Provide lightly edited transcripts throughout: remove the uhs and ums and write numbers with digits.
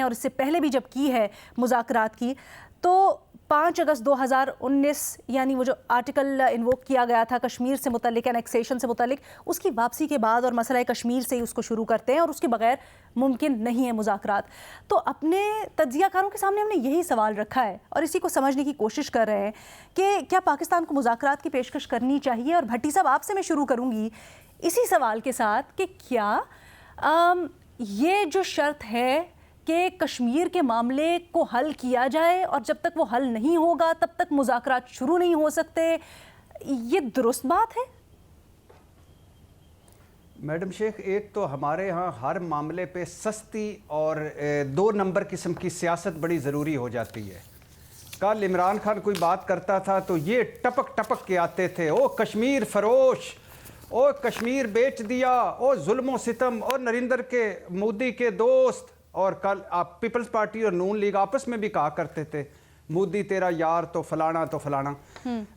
और इससे पहले भी जब की है मुज़ाकरात की, तो 5 अगस्त 2019 यानी वो जो आर्टिकल इन्वोक किया गया था कश्मीर से मुतल्लिक, एनेक्सेशन से मुतल्लिक, उसकी वापसी के बाद और मसला कश्मीर से ही उसको शुरू करते हैं और उसके बगैर मुमकिन नहीं है मुज़ाकरात। तो अपने तज्ज़ियाकारों के सामने हमने यही सवाल रखा है और इसी को समझने की कोशिश कर रहे हैं कि क्या पाकिस्तान को मुज़ाकरात की पेशकश करनी चाहिए। और भट्टी साहब, आपसे मैं शुरू करूँगी इसी सवाल के साथ कि क्या ये जो शर्त है कि कश्मीर के मामले को हल किया जाए और जब तक वो हल नहीं होगा तब तक मुज़ाकरात शुरू नहीं हो सकते, ये दुरुस्त बात है? मैडम शेख, एक तो हमारे यहाँ हर मामले पे सस्ती और 2 नंबर किस्म की सियासत बड़ी ज़रूरी हो जाती है। कल इमरान खान कोई बात करता था तो ये टपक टपक के आते थे, ओ कश्मीर फरोश, ओ कश्मीर बेच दिया, ओ जुल्म सितम, और नरेंद्र के मोदी के दोस्त। और कल आप पीपल्स पार्टी और नून लीग आपस में भी कहा करते थे मोदी तेरा यार तो फलाना तो फलाना।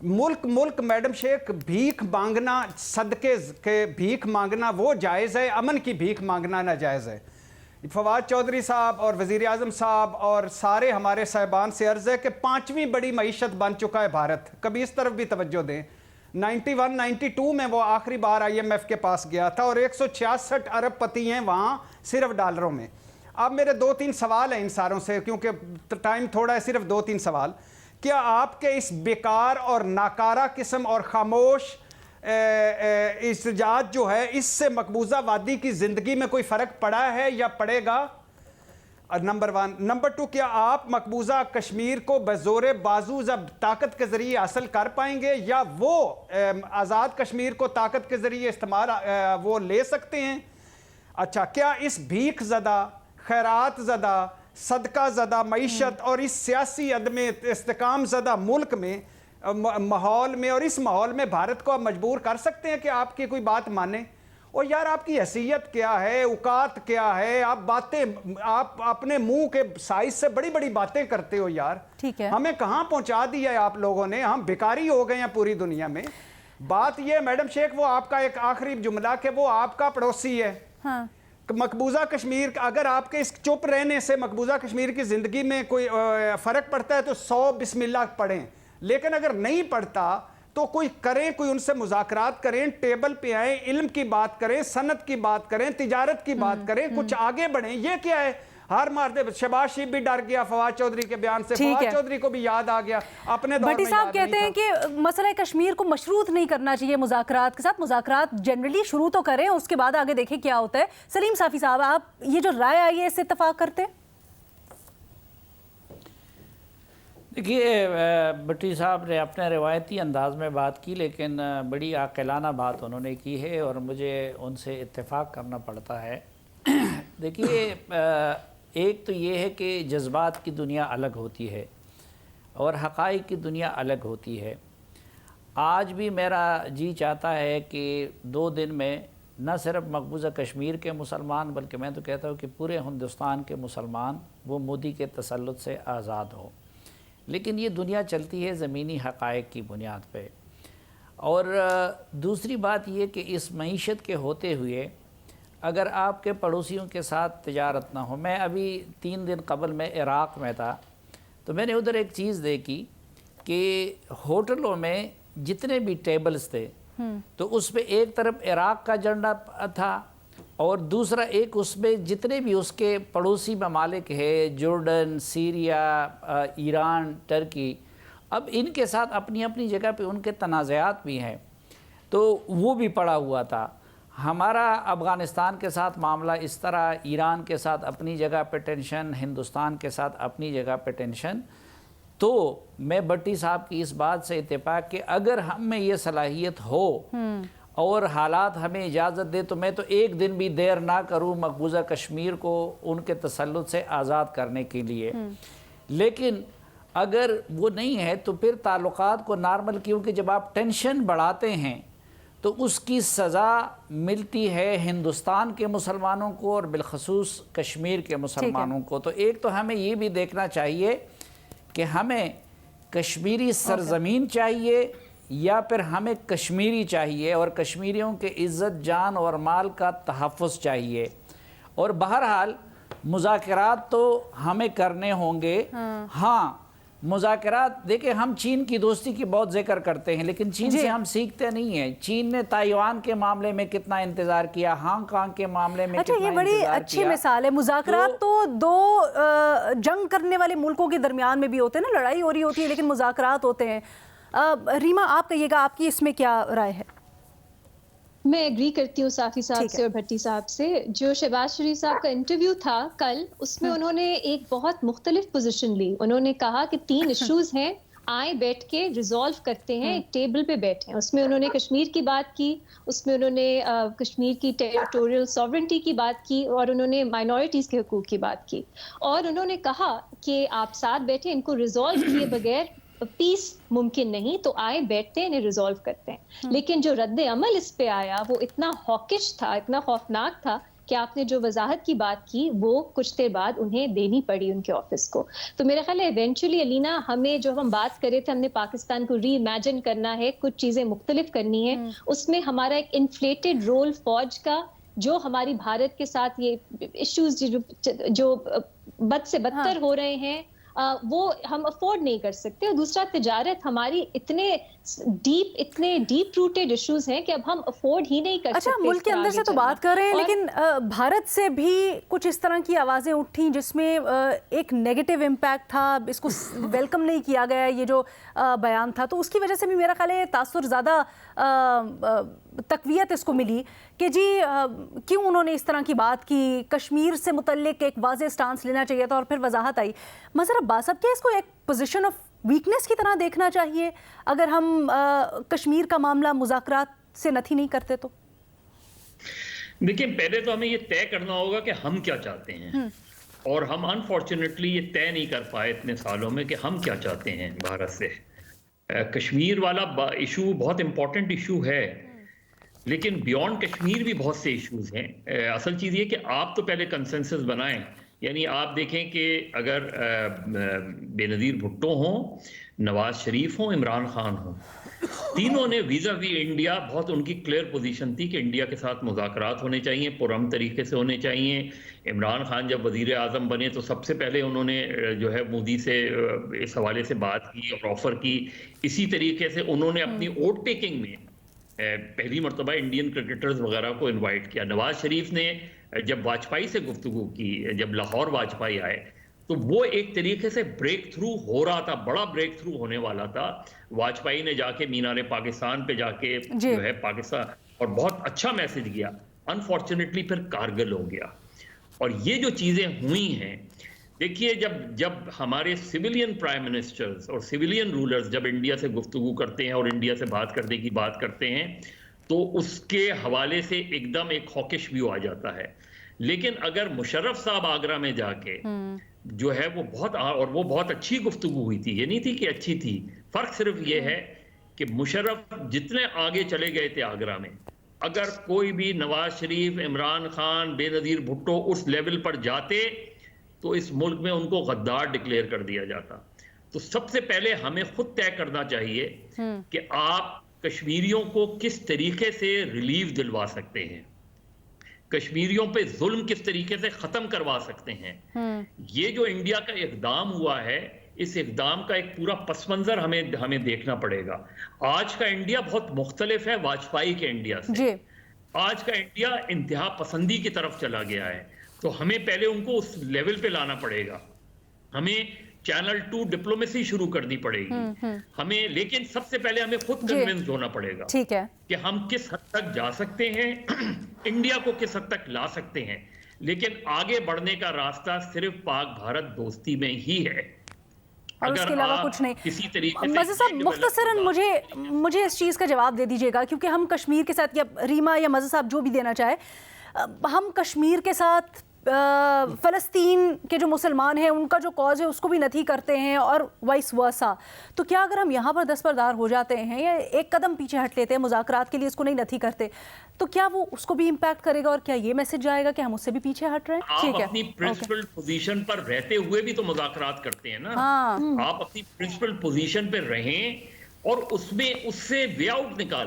मुल्क मैडम शेख, भीख मांगना, सदके के भीख मांगना वो जायज़ है, अमन की भीख मांगना नाजायज़ है। फवाद चौधरी साहब और वज़ीर आज़म साहब और सारे हमारे साहिबान से अर्ज़ है कि 5वीं बड़ी मईशत बन चुका है भारत, कभी इस तरफ भी तवज्जो दें। 91-92 में वो आखिरी बार IMF के पास गया था और 166 अरबपति हैं वहाँ सिर्फ डॉलरों में। अब मेरे 2-3 सवाल हैं इन सारों से, क्योंकि टाइम थोड़ा है, सिर्फ 2-3 सवाल। क्या आपके इस बेकार और नाकारा किस्म और खामोश इस्तिजाज जो है, इससे मकबूजा वादी की ज़िंदगी में कोई फ़र्क पड़ा है या पड़ेगा? नंबर 1। नंबर 2, क्या आप मकबूजा कश्मीर को बज़ोरे बाजू जब ताकत के ज़रिए हासिल कर पाएंगे या वो आज़ाद कश्मीर को ताकत के ज़रिए इस्तेमाल वो ले सकते हैं? अच्छा, क्या इस भीख ज़दा, खैरात ज़दा, सदका ज़दा मईशत और इस सियासी अदम इस्तेकाम ज़दा मुल्क में माहौल में और इस माहौल में भारत को आप मजबूर कर सकते हैं कि आपकी कोई बात माने? और यार, आपकी हैसियत क्या है, औकात क्या है? आप अपने मुंह के साइज से बड़ी बड़ी बातें करते हो यार। ठीक है, हमें कहाँ पहुंचा दिया है आप लोगों ने, हम भिखारी हो गए हैं पूरी दुनिया में। बात यह मैडम शेख, वो आपका एक आखिरी जुमला कि वो आपका पड़ोसी है। हाँ। मकबूजा कश्मीर, अगर आपके इस चुप रहने से मकबूजा कश्मीर की ज़िंदगी में कोई फ़र्क पड़ता है तो 100 बिस्मिल्लाह पढ़ें, लेकिन अगर नहीं पड़ता तो कोई करें, कोई उनसे मुज़ाकरात करें, टेबल पे आए, इल्म की बात करें, सनत की बात करें, तिजारत की बात करें, कुछ आगे बढ़ें। ये क्या है हार मार दे? शहबाज शरीफ भी डर गया फवाद चौधरी के बयान से, फवाद चौधरी को भी याद आ गया अपने दौर में। भट्टी साहब कहते हैं कि मसला कश्मीर को मशरूत नहीं करना चाहिए मुज़ाकरात के साथ, मुज़ाकरात जनरली शुरू तो करें, उसके बाद आगे देखें क्या होता है। सलीम साफ़ी साहब, आप ये जो राय आई है इससे इत्तेफाक करते हैं? देखिए, भट्टी साहब ने अपने रिवायती अंदाज में बात की, लेकिन बड़ी आक़िलाना बात उन्होंने की है और मुझे उनसे इत्तेफाक करना पड़ता है। देखिए, एक तो ये है कि जज्बात की दुनिया अलग होती है और हक़ाइक़ की दुनिया अलग होती है। आज भी मेरा जी चाहता है कि 2 दिन में न सिर्फ मकबूजा कश्मीर के मुसलमान, बल्कि मैं तो कहता हूँ कि पूरे हिंदुस्तान के मुसलमान वो मोदी के तसल्लुत से आज़ाद हो। लेकिन ये दुनिया चलती है ज़मीनी हक़ाइक़ की बुनियाद पे। और दूसरी बात ये कि इस मईशत के होते हुए अगर आपके पड़ोसियों के साथ तिजारत ना हो, मैं अभी 3 दिन कबल में इराक़ में था तो मैंने उधर एक चीज़ देखी कि होटलों में जितने भी टेबल्स थे तो उस पर एक तरफ इराक़ का झंडा था और दूसरा एक उसमें जितने भी उसके पड़ोसी ममालिक है, जॉर्डन, सीरिया, ईरान, टर्की, अब इनके साथ अपनी अपनी जगह पे उनके तनाज़ात भी हैं, तो वो भी पड़ा हुआ था। हमारा अफ़गानिस्तान के साथ मामला इस तरह, ईरान के साथ अपनी जगह पे टेंशन, हिंदुस्तान के साथ अपनी जगह पे टेंशन। तो मैं भट्टी साहब की इस बात से इत्तेफाक कि अगर हम में ये सलाहियत हो और हालात हमें इजाज़त दे तो मैं तो एक दिन भी देर ना करूँ मकबूजा कश्मीर को उनके तसल्लुत से आज़ाद करने के लिए। लेकिन अगर वो नहीं है तो फिर ताल्लुकात को नॉर्मल, क्योंकि जब आप टेंशन बढ़ाते हैं तो उसकी सज़ा मिलती है हिंदुस्तान के मुसलमानों को और बिलखसूस कश्मीर के मुसलमानों को। तो एक तो हमें ये भी देखना चाहिए कि हमें कश्मीरी सरज़मीन चाहिए या फिर हमें कश्मीरी चाहिए और कश्मीरियों के इज़्ज़त जान और माल का तहफ़्फ़ुज़ चाहिए। और बहरहाल मुज़ाकरात तो हमें करने होंगे। हाँ, मुज़ाकरात देखिए, हम चीन की दोस्ती की बहुत जिक्र करते हैं, लेकिन चीन से हम सीखते नहीं हैं। चीन ने ताइवान के मामले में कितना इंतजार किया, हांगकांग के मामले में अच्छा, कितना ये बड़ी इंतजार अच्छी किया। मिसाल है। मुज़ाकरात तो दो जंग करने वाले मुल्कों के दरमियान में भी होते हैं ना, लड़ाई हो रही होती है लेकिन मुज़ाकरात होते हैं। रीमा, आप कहिएगा, आपकी इसमें क्या राय है? मैं एग्री करती हूँ साफी साहब से और भट्टी साहब से। जो शहबाज शरीफ साहब का इंटरव्यू था कल, उसमें उन्होंने एक बहुत मुख्तलिफ पोजीशन ली। उन्होंने कहा कि 3 इश्यूज हैं, आए बैठ के रिजॉल्व करते हैं, एक टेबल पे बैठे हैं। उसमें उन्होंने कश्मीर की बात की, उसमें उन्होंने कश्मीर की टेरिटोरियल सॉवरेंटी की बात की, और उन्होंने माइनॉरिटीज के हकूक की बात की। और उन्होंने कहा कि आप साथ बैठे, इनको रिजॉल्व किए बगैर पीस मुमकिन नहीं, तो आए बैठते हैं, इन्हें रिजॉल्व करते हैं। लेकिन जो रद्द अमल इस पे आया वो इतना हॉकिश था, इतना खौफनाक था कि आपने जो वजाहत की बात की वो कुछ देर बाद उन्हें देनी पड़ी उनके ऑफिस को। तो मेरा ख्याल है इवेंचुअली अलीना, हमें जो हम बात कर रहे थे, हमने पाकिस्तान को री इमेजिन करना है, कुछ चीजें मुख्तलिफ करनी है। उसमें हमारा एक इन्फ्लेटेड रोल फौज का, जो हमारी भारत के साथ ये इश्यूज जो बद से बदतर हो रहे हैं, वो हम अफोर्ड नहीं कर सकते। और दूसरा, तिजारत हमारी इतने डीप रूटेड इश्यूज हैं कि अब हम अफोर्ड ही नहीं कर सकते। अच्छा, मुल्क के अंदर से तो बात कर रहे हैं, लेकिन भारत से भी कुछ इस तरह की आवाज़ें उठी जिसमें एक नेगेटिव इम्पैक्ट था, इसको वेलकम नहीं किया गया, ये जो बयान था। तो उसकी वजह से भी मेरा ख्याल है तासुर ज़्यादा तकवीयत इसको मिली कि जी क्यों उन्होंने इस तरह की बात की, कश्मीर से मुतल्लिक एक वाज़ेह स्टांस लेना चाहिए था, और फिर वजाहत आई। मज़र अब्बास साहब, क्या इसको एक पोजीशन ऑफ वीकनेस की तरह देखना चाहिए अगर हम कश्मीर का मामला मुज़ाकरात से नथी नहीं करते? तो देखिए, पहले तो हमें ये तय करना होगा कि हम क्या चाहते हैं, और हम अनफॉर्चुनेटली ये तय नहीं कर पाए इतने सालों में कि हम क्या चाहते हैं भारत से। कश्मीर वाला इशू बहुत इंपॉर्टेंट इशू है, लेकिन बियॉन्ड कश्मीर भी बहुत से इश्यूज हैं। असल चीज़ ये कि आप तो पहले कंसेंसस बनाएं। यानी आप देखें कि अगर बेनज़ीर भुट्टो हों, नवाज शरीफ हों, इमरान खान हों, तीनों ने वीज़ा वी इंडिया बहुत उनकी क्लियर पोजीशन थी कि इंडिया के साथ मुज़ाकरात होने चाहिए, पुरअमन तरीके से होने चाहिए। इमरान खान जब वज़ीर आज़म बने तो सबसे पहले उन्होंने जो है मोदी से इस हवाले से बात की और ऑफ़र की। इसी तरीके से उन्होंने अपनी वोट टेकिंग में पहली मरतबा इंडियन क्रिकेटर्स वगैरह को इन्वाइट किया। नवाज शरीफ ने जब वाजपेयी से गुफ्तगू की, जब लाहौर वाजपेयी आए, तो वो एक तरीके से ब्रेक थ्रू हो रहा था, बड़ा ब्रेक थ्रू होने वाला था। वाजपेयी ने जाके मीनार पाकिस्तान पे जाके जो है पाकिस्तान, और बहुत अच्छा मैसेज दिया। अनफॉर्चुनेटली फिर कारगिल हो गया। और ये जो चीज़ें हुई हैं, देखिए, जब हमारे सिविलियन प्राइम मिनिस्टर्स और सिविलियन रूलर्स जब इंडिया से गुफ्तगू करते हैं और इंडिया से बात करने की बात करते हैं, तो उसके हवाले से एकदम एक हॉकिश व्यू आ जाता है। लेकिन अगर मुशर्रफ साहब आगरा में जाके जो है वो बहुत अच्छी गुफ्तगू हुई थी, ये नहीं थी कि अच्छी थी, फर्क सिर्फ ये है कि मुशर्रफ जितने आगे चले गए थे आगरा में, अगर कोई भी नवाज शरीफ, इमरान खान, बेनज़ीर भुट्टो उस लेवल पर जाते तो इस मुल्क में उनको गद्दार डिक्लेयर कर दिया जाता। तो सबसे पहले हमें खुद तय करना चाहिए कि आप कश्मीरियों को किस तरीके से रिलीफ दिलवा सकते हैं, कश्मीरियों पे जुल्म किस तरीके से खत्म करवा सकते हैं। ये जो इंडिया का इक़दाम हुआ है, इस इक़दाम का एक पूरा पस मंजर हमें देखना पड़ेगा। आज का इंडिया बहुत मुख्तलिफ है वाजपेयी के इंडिया से। आज का इंडिया इंतहा पसंदी की तरफ चला गया है, तो हमें पहले उनको उस लेवल पे लाना पड़ेगा। हमें चैनल 2 डिप्लोमेसी शुरू करनी पड़ेगी हमें, लेकिन सबसे पहले हमें खुद कन्विंस होना पड़ेगा, ठीक है, कि हम किस हद तक जा सकते हैं, इंडिया को किस हद तक ला सकते हैं। लेकिन आगे बढ़ने का रास्ता सिर्फ पाक भारत दोस्ती में ही है, और उसके अलावा कुछ नहीं। किसी तरीके मज़र साहब, मुख्तसरन मुझे इस चीज़ का जवाब दे दीजिएगा, क्योंकि हम कश्मीर के साथ, या रीमा या मज़र साहब जो भी देना चाहे, हम कश्मीर के साथ फ़लस्तीन के जो मुसलमान हैं उनका जो कॉज है उसको भी नथी करते हैं, और वाइस वर्सा। तो क्या अगर हम यहाँ पर दस्तबरदार हो जाते हैं या एक कदम पीछे हट लेते हैं, मुज़ाकरात के लिए इसको नहीं नथी करते, तो क्या वो उसको भी इम्पैक्ट करेगा, और क्या ये मैसेज जाएगा कि हम उससे भी पीछे हट रहे हैं? ठीक है, अपनी प्रिंसिपल पोजीशन पर रहते हुए भी तो मुज़ाकरात करते हैं ना। आप अपनी प्रिंसिपल पोजीशन पर रहें और उससे वे आउट निकालें।